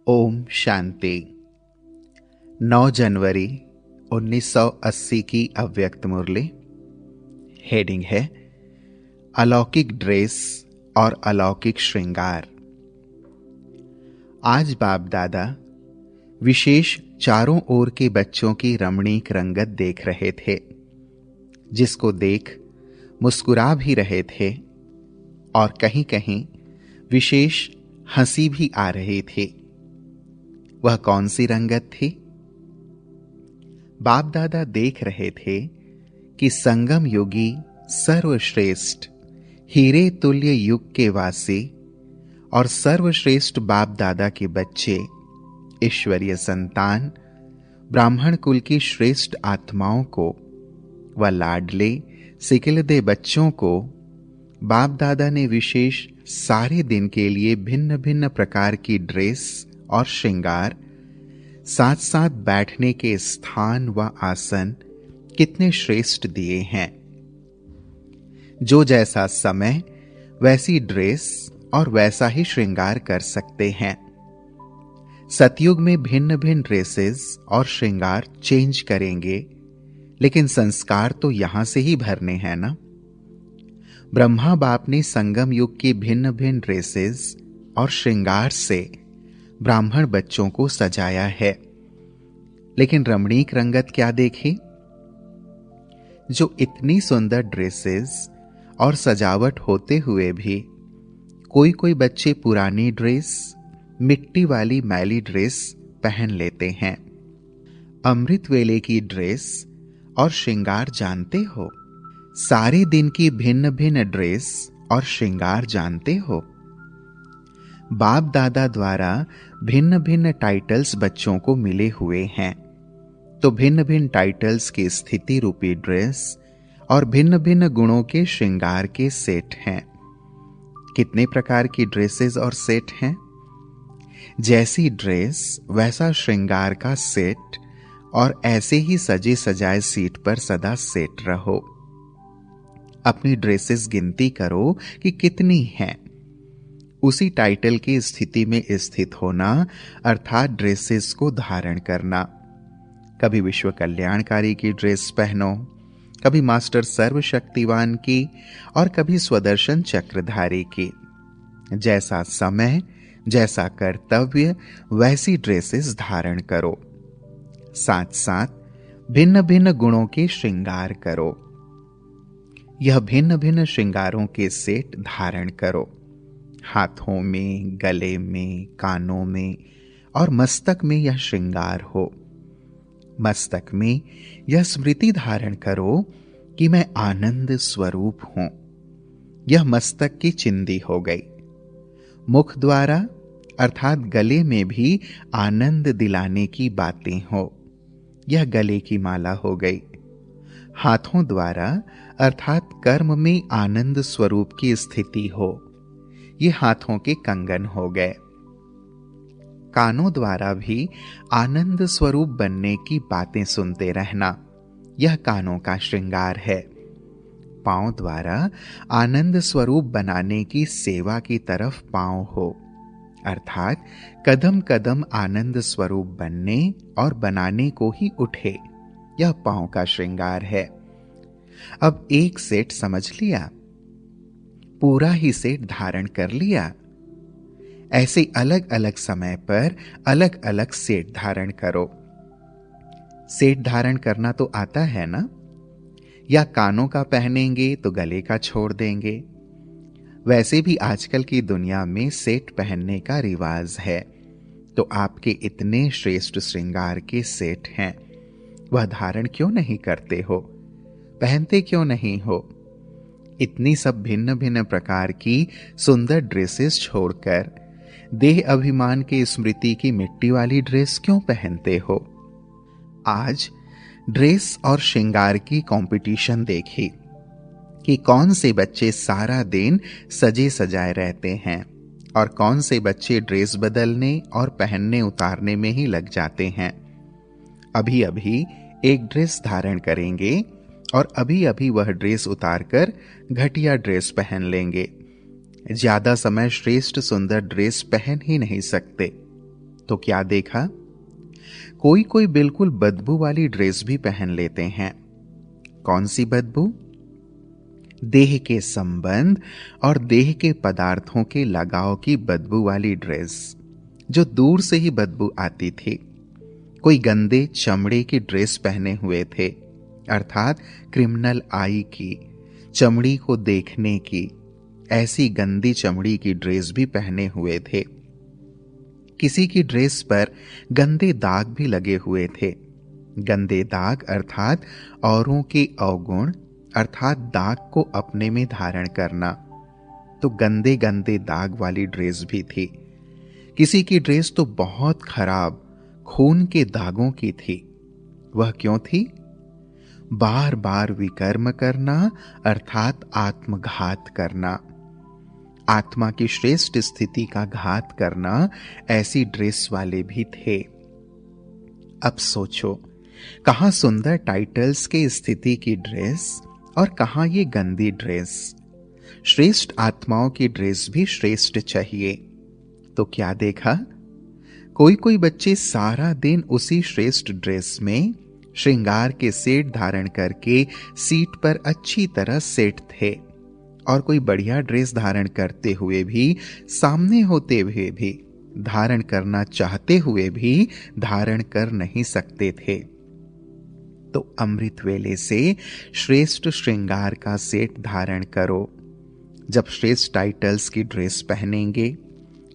ओम शांति। 9 जनवरी 1980 की अव्यक्त मुरली। हेडिंग है अलौकिक ड्रेस और अलौकिक श्रृंगार। आज बाप दादा विशेष चारों ओर के बच्चों की रमणीक रंगत देख रहे थे, जिसको देख मुस्कुरा भी रहे थे और कहीं कहीं विशेष हंसी भी आ रही थी। वह कौन सी रंगत थी? बाप दादा देख रहे थे कि संगम योगी सर्वश्रेष्ठ हीरे तुल्य युग के वासी और सर्वश्रेष्ठ बाप दादा के बच्चे, ईश्वरीय संतान, ब्राह्मण कुल की श्रेष्ठ आत्माओं को व लाडले सिकिलदे बच्चों को बाप दादा ने विशेष सारे दिन के लिए भिन्न भिन्न प्रकार की ड्रेस और श्रृंगार, साथ साथ बैठने के स्थान व आसन कितने श्रेष्ठ दिए हैं। जो जैसा समय वैसी ड्रेस और वैसा ही श्रृंगार कर सकते हैं। सतयुग में भिन्न भिन्न ड्रेसेस और श्रृंगार चेंज करेंगे, लेकिन संस्कार तो यहां से ही भरने हैं ना। ब्रह्मा बाप ने संगम युग की भिन्न भिन्न ड्रेसेस और श्रृंगार से ब्राह्मण बच्चों को सजाया है, लेकिन रमणीक रंगत क्या देखी? जो इतनी सुंदर ड्रेसेस और सजावट होते हुए भी कोई कोई बच्चे पुरानी ड्रेस, मिट्टी वाली मैली ड्रेस पहन लेते हैं। अमृत वेले की ड्रेस और श्रृंगार जानते हो? सारे दिन की भिन्न भिन्न ड्रेस और श्रृंगार जानते हो? बाप दादा द्वारा भिन्न भिन्न टाइटल्स बच्चों को मिले हुए हैं, तो भिन्न भिन्न टाइटल्स की स्थिति रूपी ड्रेस और भिन्न भिन्न गुणों के श्रृंगार के सेट हैं। कितने प्रकार की ड्रेसेस और सेट हैं? जैसी ड्रेस वैसा श्रृंगार का सेट, और ऐसे ही सजे सजाए सीट पर सदा सेट रहो। अपनी ड्रेसेस गिनती करो कि कितनी हैं। उसी टाइटल की स्थिति में स्थित होना, अर्थात ड्रेसेस को धारण करना। कभी विश्व कल्याणकारी की ड्रेस पहनो, कभी मास्टर सर्वशक्तिवान की, और कभी स्वदर्शन चक्रधारी की। जैसा समय, जैसा कर्तव्य, वैसी ड्रेसेस धारण करो। साथ साथ भिन्न भिन्न गुणों के श्रृंगार करो। यह भिन्न भिन्न श्रृंगारों के सेट धारण करो। हाथों में, गले में, कानों में और मस्तक में यह श्रृंगार हो। मस्तक में यह स्मृति धारण करो कि मैं आनंद स्वरूप हूं। यह मस्तक की चिंदी हो गई। मुख द्वारा अर्थात गले में भी आनंद दिलाने की बातें हो। यह गले की माला हो गई। हाथों द्वारा अर्थात कर्म में आनंद स्वरूप की स्थिति हो। ये हाथों के कंगन हो गए। कानों द्वारा भी आनंद स्वरूप बनने की बातें सुनते रहना, यह कानों का श्रृंगार है। पांव द्वारा आनंद स्वरूप बनाने की सेवा की तरफ पांव हो, अर्थात कदम कदम आनंद स्वरूप बनने और बनाने को ही उठे, यह पांव का श्रृंगार है। अब एक सेट समझ लिया, पूरा ही सेट धारण कर लिया। ऐसे अलग अलग समय पर अलग अलग सेट धारण करो। सेट धारण करना तो आता है ना? या कानों का पहनेंगे तो गले का छोड़ देंगे। वैसे भी आजकल की दुनिया में सेट पहनने का रिवाज है, तो आपके इतने श्रेष्ठ श्रृंगार के सेट हैं, वह धारण क्यों नहीं करते हो? पहनते क्यों नहीं हो? इतनी सब भिन्न भिन्न प्रकार की सुंदर ड्रेसेस छोड़कर देह अभिमान के स्मृति की मिट्टी वाली ड्रेस क्यों पहनते हो? आज ड्रेस और श्रृंगार की कंपटीशन देखी कि कौन से बच्चे सारा दिन सजे सजाए रहते हैं और कौन से बच्चे ड्रेस बदलने और पहनने उतारने में ही लग जाते हैं। अभी अभी एक ड्रेस धारण करेंगे और अभी अभी वह ड्रेस उतारकर घटिया ड्रेस पहन लेंगे। ज्यादा समय श्रेष्ठ सुंदर ड्रेस पहन ही नहीं सकते। तो क्या देखा? कोई कोई बिल्कुल बदबू वाली ड्रेस भी पहन लेते हैं। कौन सी बदबू? देह के संबंध और देह के पदार्थों के लगाव की बदबू वाली ड्रेस, जो दूर से ही बदबू आती थी। कोई गंदे चमड़े की ड्रेस पहने हुए थे, अर्थात क्रिमिनल आई की, चमड़ी को देखने की, ऐसी गंदी चमड़ी की ड्रेस भी पहने हुए थे। किसी की ड्रेस पर गंदे दाग भी लगे हुए थे। गंदे दाग अर्थात औरों के अवगुण, अर्थात दाग को अपने में धारण करना। तो गंदे गंदे दाग वाली ड्रेस भी थी। किसी की ड्रेस तो बहुत खराब खून के दागों की थी। वह क्यों थी? बार बार विकर्म करना, अर्थात आत्मघात करना, आत्मा की श्रेष्ठ स्थिति का घात करना, ऐसी ड्रेस वाले भी थे। अब सोचो, कहां सुंदर टाइटल्स के स्थिति की ड्रेस और कहां ये गंदी ड्रेस। श्रेष्ठ आत्माओं की ड्रेस भी श्रेष्ठ चाहिए। तो क्या देखा? कोई कोई बच्चे सारा दिन उसी श्रेष्ठ ड्रेस में श्रृंगार के सेट धारण करके सीट पर अच्छी तरह सेट थे, और कोई बढ़िया ड्रेस धारण करते हुए भी, सामने होते हुए भी, धारण करना चाहते हुए भी धारण कर नहीं सकते थे। तो अमृत वेले से श्रेष्ठ श्रृंगार का सेट धारण करो। जब श्रेष्ठ टाइटल्स की ड्रेस पहनेंगे,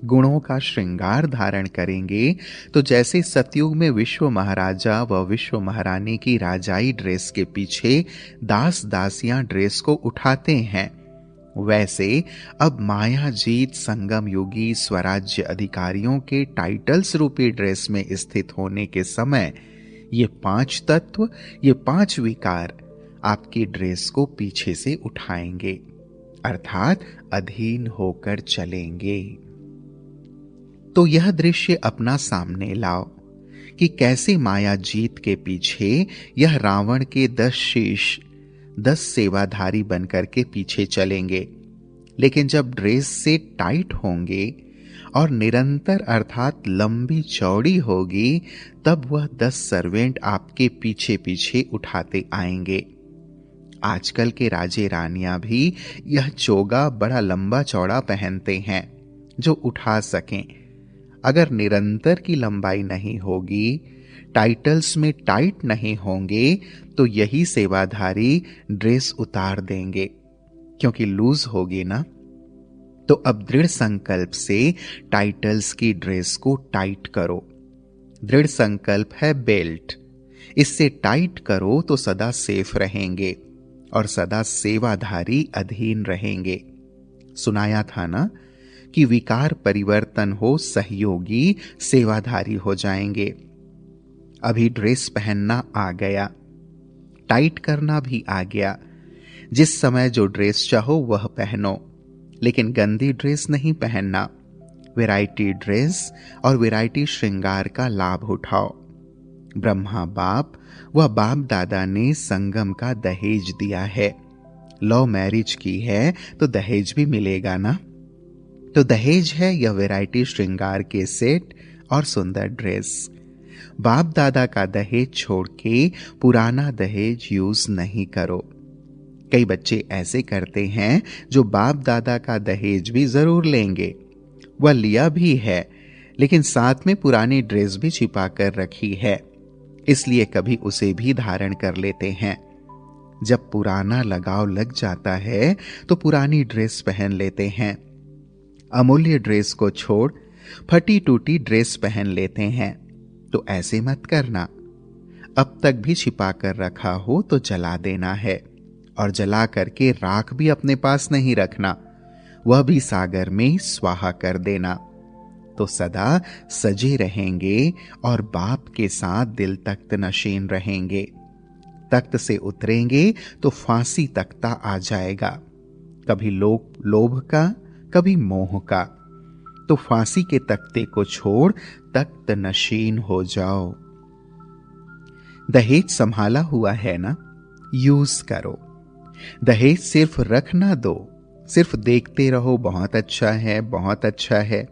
गुणों का श्रृंगार धारण करेंगे, तो जैसे सतयुग में विश्व महाराजा व विश्व महारानी की राजाई ड्रेस के पीछे दास दासियां ड्रेस को उठाते हैं, वैसे अब माया जीत संगम योगी स्वराज्य अधिकारियों के टाइटल्स रूपी ड्रेस में स्थित होने के समय ये 5 तत्व, ये 5 विकार आपकी ड्रेस को पीछे से उठाएंगे, अर्थात अधीन होकर चलेंगे। तो यह दृश्य अपना सामने लाओ कि कैसे माया जीत के पीछे यह रावण के 10 शीश 10 सेवाधारी बनकर के पीछे चलेंगे। लेकिन जब ड्रेस से टाइट होंगे और निरंतर अर्थात लंबी चौड़ी होगी, तब वह 10 सर्वेंट आपके पीछे पीछे उठाते आएंगे। आजकल के राजे रानियां भी यह चोगा बड़ा लंबा चौड़ा पहनते हैं, जो उठा सकें। अगर निरंतर की लंबाई नहीं होगी, टाइटल्स में टाइट नहीं होंगे, तो यही सेवाधारी ड्रेस उतार देंगे, क्योंकि लूज होगी ना। तो अब दृढ़ संकल्प से टाइटल्स की ड्रेस को टाइट करो। दृढ़ संकल्प है बेल्ट, इससे टाइट करो तो सदा सेफ रहेंगे और सदा सेवाधारी अधीन रहेंगे। सुनाया था ना कि विकार परिवर्तन हो, सहयोगी सेवाधारी हो जाएंगे। अभी ड्रेस पहनना आ गया, टाइट करना भी आ गया। जिस समय जो ड्रेस चाहो वह पहनो, लेकिन गंदी ड्रेस नहीं पहनना। वैरायटी ड्रेस और वैरायटी श्रृंगार का लाभ उठाओ। ब्रह्मा बाप व बाप दादा ने संगम का दहेज दिया है। लव मैरिज की है तो दहेज भी मिलेगा ना। तो दहेज है यह वैरायटी श्रृंगार के सेट और सुंदर ड्रेस। बाप दादा का दहेज छोड़ के पुराना दहेज यूज नहीं करो। कई बच्चे ऐसे करते हैं जो बाप दादा का दहेज भी जरूर लेंगे, वह लिया भी है, लेकिन साथ में पुरानी ड्रेस भी छिपा कर रखी है, इसलिए कभी उसे भी धारण कर लेते हैं। जब पुराना लगाव लग जाता है तो पुरानी ड्रेस पहन लेते हैं। अमूल्य ड्रेस को छोड़ फटी टूटी ड्रेस पहन लेते हैं। तो ऐसे मत करना। अब तक भी छिपा कर रखा हो तो जला देना है, और जला करके राख भी अपने पास नहीं रखना, वह भी सागर में स्वाहा कर देना। तो सदा सजे रहेंगे और बाप के साथ दिल तख्त नशीन रहेंगे। तख्त से उतरेंगे तो फांसी तख्ता आ जाएगा, कभी लोभ का, कभी मोह का। तो फांसी के तख्ते को छोड़ तख्त नशीन हो जाओ। दहेज संभाला हुआ है ना, यूज करो। दहेज सिर्फ रख ना दो, सिर्फ देखते रहो बहुत अच्छा है, बहुत अच्छा है।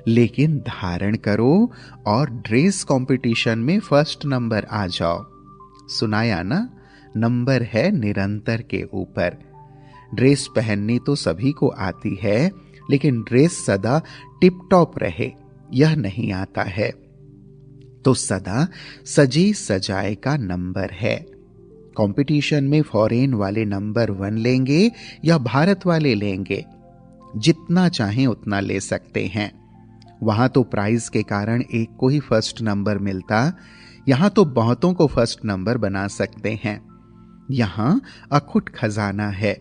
लेकिन धारण करो और ड्रेस कंपटीशन में फर्स्ट नंबर आ जाओ। सुनाया ना, नंबर है निरंतर के ऊपर। ड्रेस पहननी तो सभी को आती है, लेकिन ड्रेस सदा टिप टॉप रहे यह नहीं आता है। तो सदा सजे सजाए का नंबर है। कंपटीशन में फॉरेन वाले नंबर 1 लेंगे या भारत वाले लेंगे, जितना चाहें उतना ले सकते हैं। वहां तो प्राइज के कारण एक को ही फर्स्ट नंबर मिलता, यहां तो बहुतों को फर्स्ट नंबर बना सकते हैं। यहां अखुट खजाना है,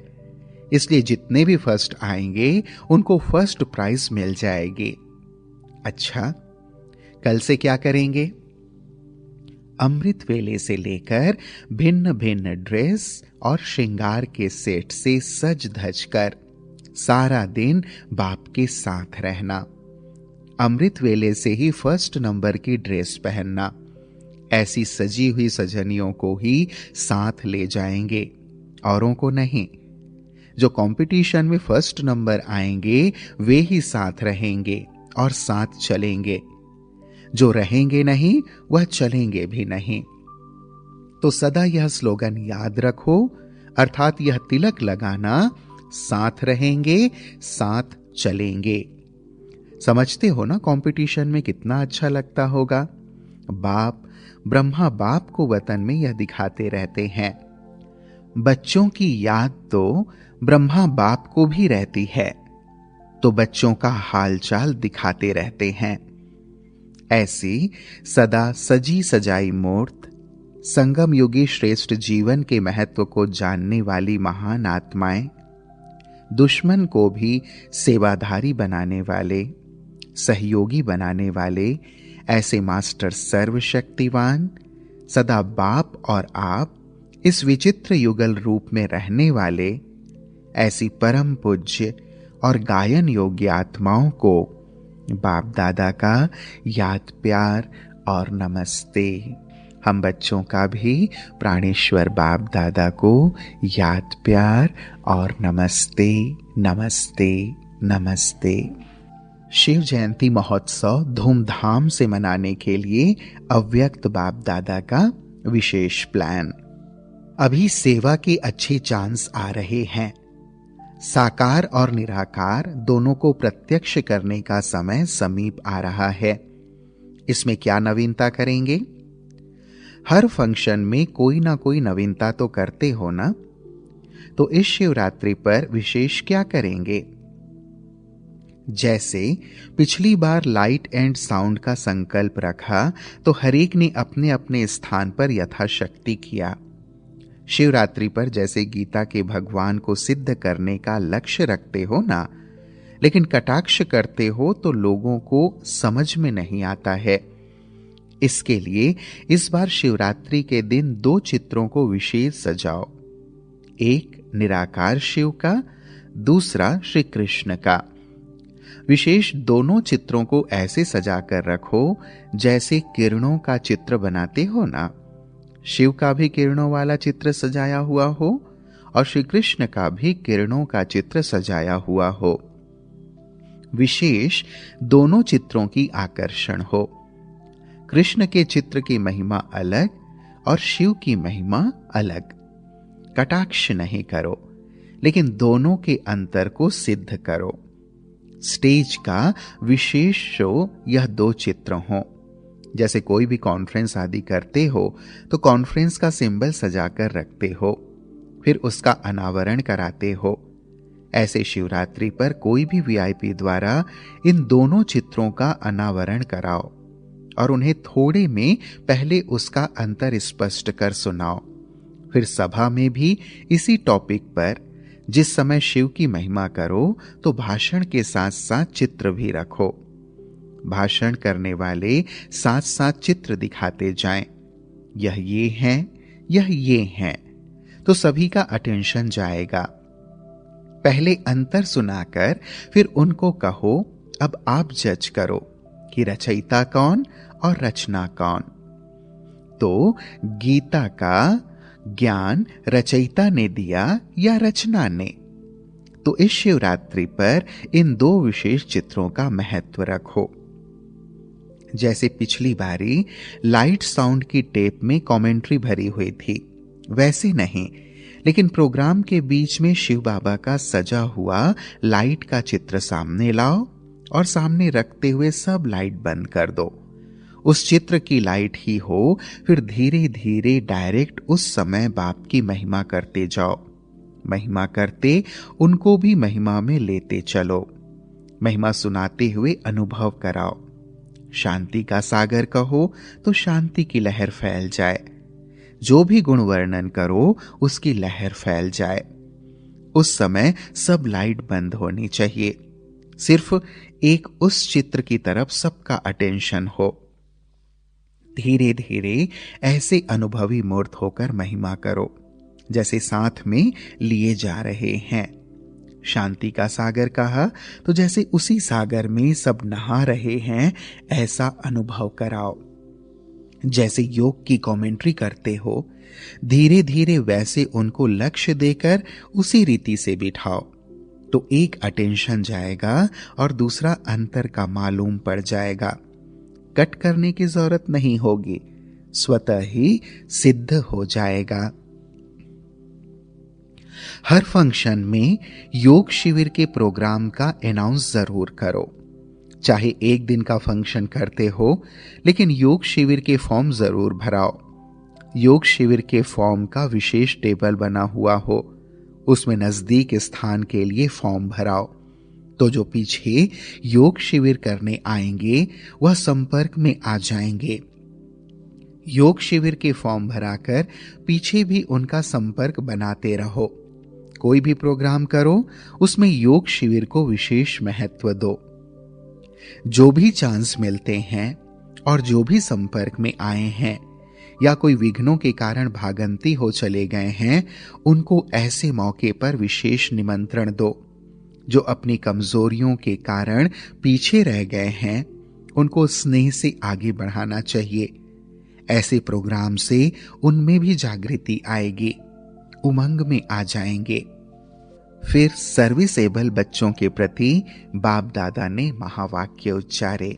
इसलिए जितने भी फर्स्ट आएंगे उनको फर्स्ट प्राइज मिल जाएगी। अच्छा, कल से क्या करेंगे? अमृत वेले से लेकर भिन्न भिन्न ड्रेस और श्रृंगार के सेट से सज धज कर सारा दिन बाप के साथ रहना। अमृत वेले से ही फर्स्ट नंबर की ड्रेस पहनना। ऐसी सजी हुई सजनियों को ही साथ ले जाएंगे, औरों को नहीं। जो कंपटीशन में फर्स्ट नंबर आएंगे वे ही साथ रहेंगे और साथ चलेंगे। जो रहेंगे नहीं वह चलेंगे भी नहीं। तो सदा यह स्लोगन याद रखो, अर्थात यह तिलक लगाना, साथ रहेंगे साथ चलेंगे। समझते हो ना कंपटीशन में कितना अच्छा लगता होगा। बाप ब्रह्मा बाप को वतन में यह दिखाते रहते हैं। बच्चों की याद तो ब्रह्मा बाप को भी रहती है, तो बच्चों का हालचाल दिखाते रहते हैं। ऐसी सदा सजी सजाई मूर्त, संगम युगी श्रेष्ठ जीवन के महत्व को जानने वाली महान आत्माएं, दुश्मन को भी सेवाधारी बनाने वाले, सहयोगी बनाने वाले ऐसे मास्टर सर्वशक्तिवान, सदा बाप और आप इस विचित्र युगल रूप में रहने वाले ऐसी परम पूज्य और गायन योग्य आत्माओं को बाप दादा का याद प्यार और नमस्ते। हम बच्चों का भी प्राणेश्वर बाप दादा को याद प्यार और नमस्ते नमस्ते नमस्ते। शिव जयंती महोत्सव धूमधाम से मनाने के लिए अव्यक्त बाप दादा का विशेष प्लान। अभी सेवा के अच्छे चांस आ रहे हैं। साकार और निराकार दोनों को प्रत्यक्ष करने का समय समीप आ रहा है। इसमें क्या नवीनता करेंगे? हर फंक्शन में कोई ना कोई नवीनता तो करते हो ना, तो इस शिवरात्रि पर विशेष क्या करेंगे? जैसे पिछली बार लाइट एंड साउंड का संकल्प रखा तो हरेक ने अपने अपने स्थान पर यथाशक्ति किया। शिवरात्रि पर जैसे गीता के भगवान को सिद्ध करने का लक्ष्य रखते हो ना, लेकिन कटाक्ष करते हो तो लोगों को समझ में नहीं आता है। इसके लिए इस बार शिवरात्रि के दिन 2 चित्रों को विशेष सजाओ। एक निराकार शिव का, दूसरा श्री कृष्ण का। विशेष दोनों चित्रों को ऐसे सजा कर रखो जैसे किरणों का चित्र बनाते हो ना। शिव का भी किरणों वाला चित्र सजाया हुआ हो और श्री कृष्ण का भी किरणों का चित्र सजाया हुआ हो। विशेष दोनों चित्रों की आकर्षण हो। कृष्ण के चित्र की महिमा अलग और शिव की महिमा अलग। कटाक्ष नहीं करो, लेकिन दोनों के अंतर को सिद्ध करो। स्टेज का विशेष शो यह 2 चित्र हों। जैसे कोई भी कॉन्फ्रेंस आदि करते हो तो कॉन्फ्रेंस का सिंबल सजाकर रखते हो, फिर उसका अनावरण कराते हो। ऐसे शिवरात्रि पर कोई भी वीआईपी द्वारा इन दोनों चित्रों का अनावरण कराओ और उन्हें थोड़े में पहले उसका अंतर स्पष्ट कर सुनाओ। फिर सभा में भी इसी टॉपिक पर जिस समय शिव की महिमा करो तो भाषण के साथ साथ चित्र भी रखो। भाषण करने वाले साथ साथ चित्र दिखाते जाएं। यह ये हैं, यह ये हैं, तो सभी का अटेंशन जाएगा। पहले अंतर सुनाकर फिर उनको कहो, अब आप जज करो कि रचयिता कौन और रचना कौन। तो गीता का ज्ञान रचयिता ने दिया या रचना ने? तो इस शिवरात्रि पर इन 2 विशेष चित्रों का महत्व रखो। जैसे पिछली बारी लाइट साउंड की टेप में कमेंट्री भरी हुई थी, वैसे नहीं, लेकिन प्रोग्राम के बीच में शिव बाबा का सजा हुआ लाइट का चित्र सामने लाओ और सामने रखते हुए सब लाइट बंद कर दो। उस चित्र की लाइट ही हो, फिर धीरे धीरे डायरेक्ट उस समय बाप की महिमा करते जाओ। महिमा करते उनको भी महिमा में लेते चलो। महिमा सुनाते हुए अनुभव कराओ। शांति का सागर कहो तो शांति की लहर फैल जाए। जो भी गुण वर्णन करो उसकी लहर फैल जाए। उस समय सब लाइट बंद होनी चाहिए। सिर्फ एक उस चित्र की तरफ सबका अटेंशन हो। धीरे धीरे ऐसे अनुभवी मूर्त होकर महिमा करो जैसे साथ में लिए जा रहे हैं। शांति का सागर कहा तो जैसे उसी सागर में सब नहा रहे हैं ऐसा अनुभव कराओ। जैसे योग की कमेंट्री करते हो, धीरे धीरे वैसे उनको लक्ष्य देकर उसी रीति से बिठाओ, तो एक अटेंशन जाएगा और दूसरा अंतर का मालूम पड़ जाएगा। कट करने की जरूरत नहीं होगी, स्वतः ही सिद्ध हो जाएगा। हर फंक्शन में योग शिविर के प्रोग्राम का अनाउंस जरूर करो। चाहे एक दिन का फंक्शन करते हो, लेकिन योग शिविर के फॉर्म जरूर भराओ। योग शिविर के फॉर्म का विशेष टेबल बना हुआ हो, उसमें नजदीक स्थान के लिए फॉर्म भराओ, तो जो पीछे योग शिविर करने आएंगे वह संपर्क में आ जाएंगे। योग शिविर के फॉर्म भराकर पीछे भी उनका संपर्क बनाते रहो। कोई भी प्रोग्राम करो उसमें योग शिविर को विशेष महत्व दो। जो भी चांस मिलते हैं और जो भी संपर्क में आए हैं या कोई विघ्नों के कारण भागंती हो चले गए हैं, उनको ऐसे मौके पर विशेष निमंत्रण दो। जो अपनी कमजोरियों के कारण पीछे रह गए हैं, उनको स्नेह से आगे बढ़ाना चाहिए। ऐसे प्रोग्राम से उनमें भी जागृति आएगी, उमंग में आ जाएंगे। फिर सर्विसेबल बच्चों के प्रति बाप दादा ने महावाक्य उच्चारे।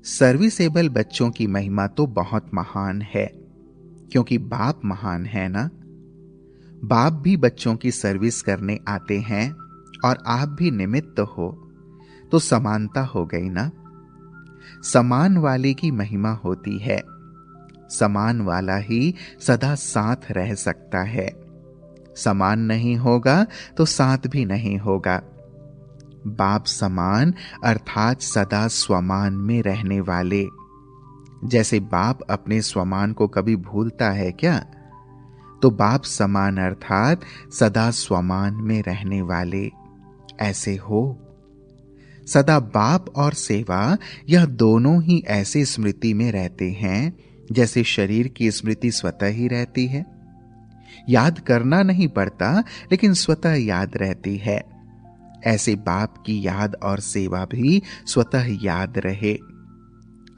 सर्विसेबल बच्चों की महिमा तो बहुत महान है, क्योंकि बाप महान है ना। बाप भी बच्चों की सर्विस करने आते हैं और आप भी निमित्त हो, तो समानता हो गई ना। समान वाले की महिमा होती है। समान वाला ही सदा साथ रह सकता है। समान नहीं होगा तो साथ भी नहीं होगा। बाप समान अर्थात सदा स्वमान में रहने वाले। जैसे बाप अपने स्वमान को कभी भूलता है क्या? तो बाप समान अर्थात सदा स्वमान में रहने वाले ऐसे हो। सदा बाप और सेवा यह दोनों ही ऐसे स्मृति में रहते हैं जैसे शरीर की स्मृति स्वतः ही रहती है। याद करना नहीं पड़ता, लेकिन स्वतः याद रहती है। ऐसे बाप की याद और सेवा भी स्वतः याद रहे।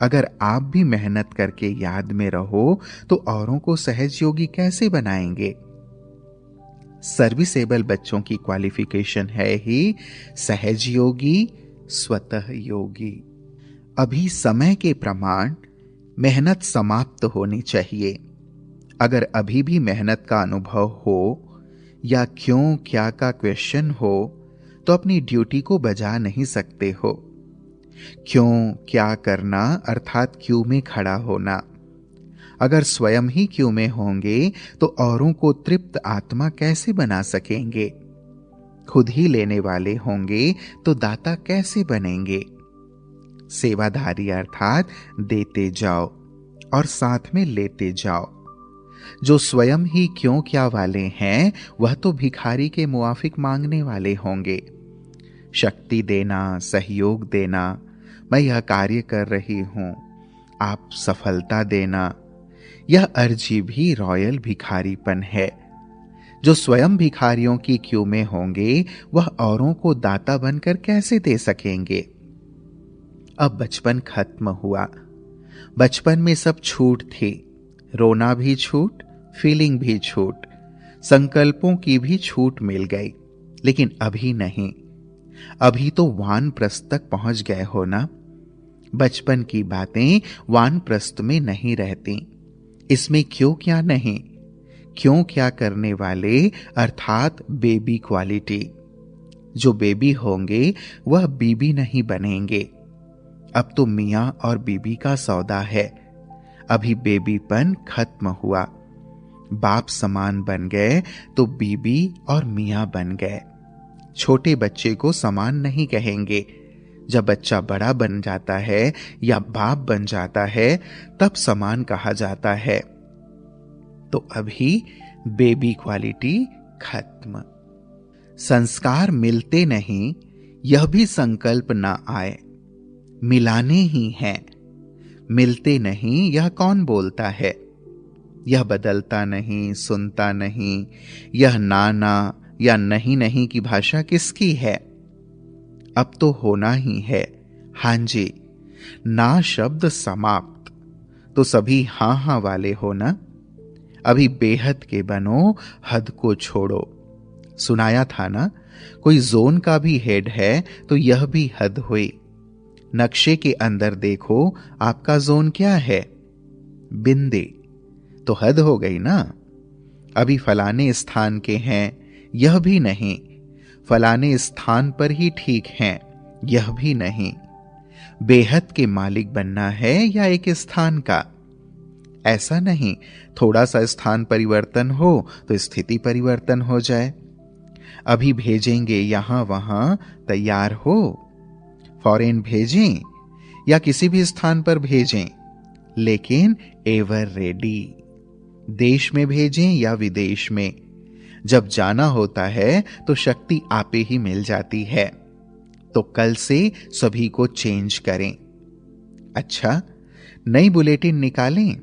अगर आप भी मेहनत करके याद में रहो तो औरों को सहज योगी कैसे बनाएंगे? सर्विसेबल बच्चों की क्वालिफिकेशन है ही सहज योगी, स्वतः योगी। अभी समय के प्रमाण मेहनत समाप्त होनी चाहिए। अगर अभी भी मेहनत का अनुभव हो या क्यों क्या का क्वेश्चन हो, तो अपनी ड्यूटी को बजा नहीं सकते हो। क्यों क्या करना अर्थात क्यों में खड़ा होना। अगर स्वयं ही क्यों में होंगे तो औरों को तृप्त आत्मा कैसे बना सकेंगे? खुद ही लेने वाले होंगे तो दाता कैसे बनेंगे? सेवाधारी अर्थात देते जाओ और साथ में लेते जाओ। जो स्वयं ही क्यों क्या वाले हैं, वह तो भिखारी के मुआफिक मांगने वाले होंगे। शक्ति देना, सहयोग देना, मैं यह कार्य कर रही हूं, आप सफलता देना, यह अर्जी भी रॉयल भिखारीपन है। जो स्वयं भिखारियों की क्यू में होंगे, वह औरों को दाता बनकर कैसे दे सकेंगे? अब बचपन खत्म हुआ। बचपन में सब छूट थी। रोना भी छूट, फीलिंग भी छूट, संकल्पों की भी छूट मिल गई। लेकिन अभी नहीं। अभी तो वानप्रस्थ तक पहुंच गए हो ना। बचपन की बातें वानप्रस्थ में नहीं रहती। इसमें क्यों क्या नहीं, क्यों क्या करने वाले अर्थात बेबी क्वालिटी। जो बेबी होंगे वह बीबी नहीं बनेंगे। अब तो मियां और बीबी का सौदा है। अभी बेबीपन खत्म हुआ। बाप समान बन गए तो बीबी और मियां बन गए। छोटे बच्चे को समान नहीं कहेंगे। जब बच्चा बड़ा बन जाता है या बाप बन जाता है तब समान कहा जाता है। तो अभी बेबी क्वालिटी खत्म। संस्कार मिलते नहीं, यह भी संकल्प ना आए। मिलाने ही हैं, मिलते नहीं यह कौन बोलता है। यह बदलता नहीं, सुनता नहीं। यह ना या नहीं नहीं की भाषा किसकी है। अब तो होना ही है। हां जी, ना शब्द समाप्त। तो सभी हां हां वाले हो ना। अभी बेहद के बनो, हद को छोड़ो। सुनाया था ना, कोई जोन का भी हेड है तो यह भी हद हुई। नक्शे के अंदर देखो आपका जोन क्या है, बिंदी। तो हद हो गई ना। अभी फलाने स्थान के हैं, यह भी नहीं। फलाने स्थान पर ही ठीक हैं, यह भी नहीं। बेहद के मालिक बनना है या एक स्थान का। ऐसा नहीं थोड़ा सा स्थान परिवर्तन हो तो स्थिति परिवर्तन हो जाए। अभी भेजेंगे यहां वहां, तैयार हो। फॉरेन भेजें या किसी भी स्थान पर भेजें, लेकिन एवर रेडी। देश में भेजें या विदेश में, जब जाना होता है तो शक्ति आपे ही मिल जाती है। तो कल से सभी को चेंज करें। अच्छा, नई बुलेटिन निकालें।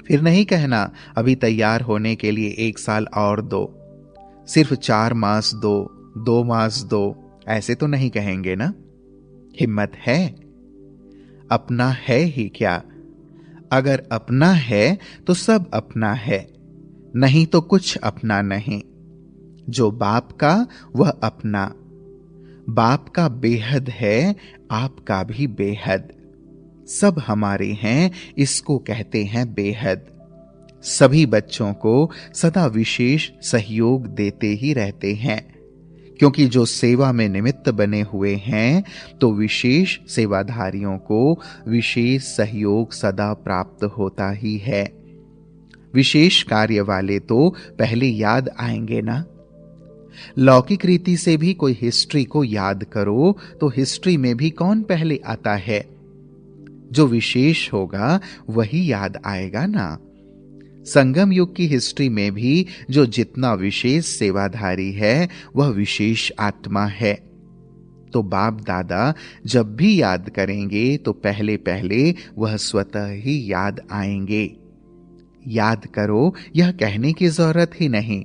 फिर नहीं कहना अभी तैयार होने के लिए 1 साल और दो, सिर्फ 4 मास दो, 2 मास दो, ऐसे तो नहीं कहेंगे ना। हिम्मत है? अपना है ही क्या। अगर अपना है तो सब अपना है, नहीं तो कुछ अपना नहीं। जो बाप का वह अपना। बाप का बेहद है, आपका भी बेहद। सब हमारे हैं, इसको कहते हैं बेहद। सभी बच्चों को सदा विशेष सहयोग देते ही रहते हैं, क्योंकि जो सेवा में निमित्त बने हुए हैं तो विशेष सेवाधारियों को विशेष सहयोग सदा प्राप्त होता ही है। विशेष कार्य वाले तो पहले याद आएंगे ना। लौकिक रीति से भी कोई हिस्ट्री को याद करो तो हिस्ट्री में भी कौन पहले आता है। जो विशेष होगा वही याद आएगा ना। संगम युग की हिस्ट्री में भी जो जितना विशेष सेवाधारी है वह विशेष आत्मा है। तो बाप दादा जब भी याद करेंगे तो पहले पहले वह स्वतः ही याद आएंगे। याद करो यह कहने की जरूरत ही नहीं,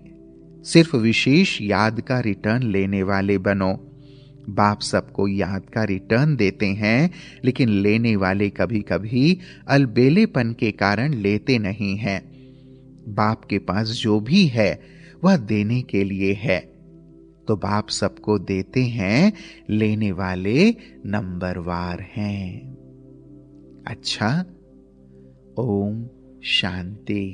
सिर्फ विशेष याद का रिटर्न लेने वाले बनो। बाप सबको याद का रिटर्न देते हैं, लेकिन लेने वाले कभी कभी अलबेलेपन के कारण लेते नहीं हैं। बाप के पास जो भी है वह देने के लिए है, तो बाप सबको देते हैं, लेने वाले नंबरवार हैं। अच्छा, ओम शांति।